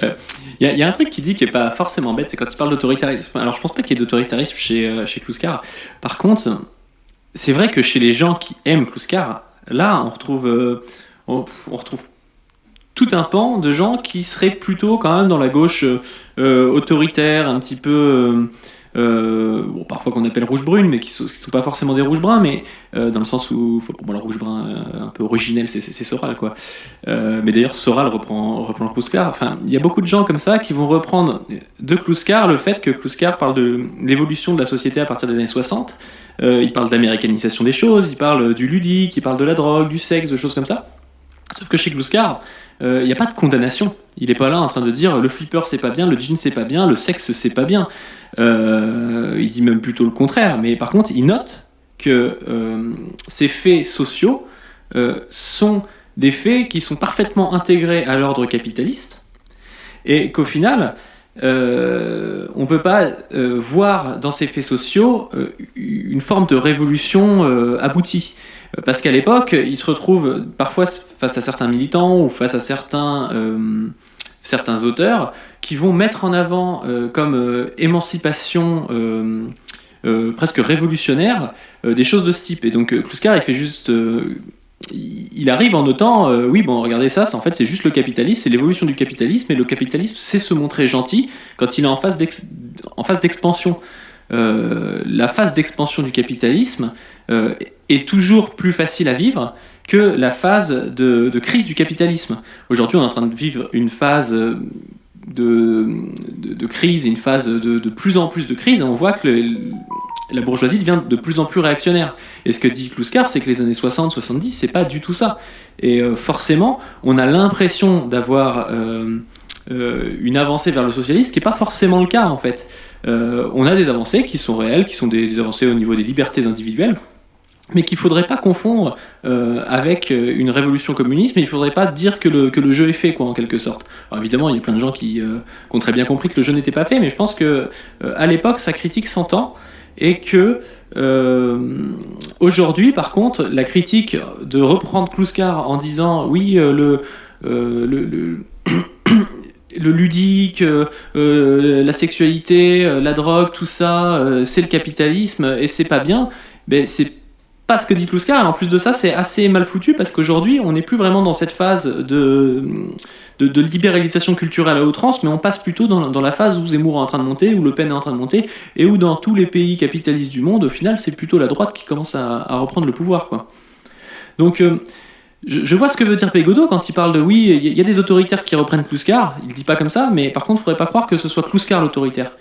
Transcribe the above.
Il y a un truc qui dit qui est pas forcément bête, c'est quand il parle d'autoritarisme. Alors je pense pas qu'il y ait d'autoritarisme chez Kluskar. Par contre, c'est vrai que chez les gens qui aiment Kluskar, là on retrouve tout un pan de gens qui seraient plutôt quand même dans la gauche autoritaire, un petit peu bon, parfois qu'on appelle rouge-brune, mais qui sont pas forcément des rouges-bruns, mais dans le sens où, enfin, pour moi, le rouge-brun un peu originel, c'est Soral, quoi. Mais d'ailleurs, Soral reprend Kluskar. Enfin, il y a beaucoup de gens comme ça qui vont reprendre de Kluskar le fait que Kluskar parle de l'évolution de la société à partir des années 60. Il parle d'américanisation des choses, il parle du ludique, il parle de la drogue, du sexe, de choses comme ça. Sauf que chez Kluskar, il n'y a pas de condamnation. Il n'est pas là en train de dire le flipper c'est pas bien, le jean c'est pas bien, le sexe c'est pas bien. Il dit même plutôt le contraire. Mais par contre, il note que ces faits sociaux sont des faits qui sont parfaitement intégrés à l'ordre capitaliste et qu'au final, on ne peut pas voir dans ces faits sociaux une forme de révolution aboutie. Parce qu'à l'époque, ils se retrouvent parfois face à certains militants ou face à certains auteurs qui vont mettre en avant comme émancipation presque révolutionnaire des choses de ce type. Et donc Kluskar, il fait juste... il arrive en notant, oui, bon, regardez ça, c'est juste le capitalisme, c'est l'évolution du capitalisme, et le capitalisme sait se montrer gentil quand il est en phase d'expansion. La phase d'expansion du capitalisme est toujours plus facile à vivre que la phase de crise du capitalisme. Aujourd'hui, on est en train de vivre une phase de crise et une phase de plus en plus de crise, et on voit que la bourgeoisie devient de plus en plus réactionnaire. Et ce que dit Kluskar, c'est que les années 60-70, c'est pas du tout ça. Et forcément, on a l'impression d'avoir une avancée vers le socialisme, qui n'est pas forcément le cas, en fait. On a des avancées qui sont réelles, qui sont des avancées au niveau des libertés individuelles, mais qu'il ne faudrait pas confondre avec une révolution communiste, mais il ne faudrait pas dire que le jeu est fait, quoi, en quelque sorte. Alors évidemment, il y a plein de gens qui ont très bien compris que le jeu n'était pas fait, mais je pense qu'à l'époque, sa critique s'entend, et que aujourd'hui, par contre, la critique de reprendre Kluskar en disant oui, le ludique, la sexualité, la drogue, tout ça, c'est le capitalisme et c'est pas bien, ben c'est pas ce que dit Kluskar. Et en plus de ça, c'est assez mal foutu parce qu'aujourd'hui, on n'est plus vraiment dans cette phase de libéralisation culturelle à outrance, mais on passe plutôt dans la phase où Zemmour est en train de monter, où Le Pen est en train de monter, et où dans tous les pays capitalistes du monde, au final, c'est plutôt la droite qui commence à reprendre le pouvoir, quoi. Donc, je vois ce que veut dire Pégodeau quand il parle de oui, il y a des autoritaires qui reprennent Kluskar. Il dit pas comme ça, mais par contre, il faudrait pas croire que ce soit Kluskar l'autoritaire.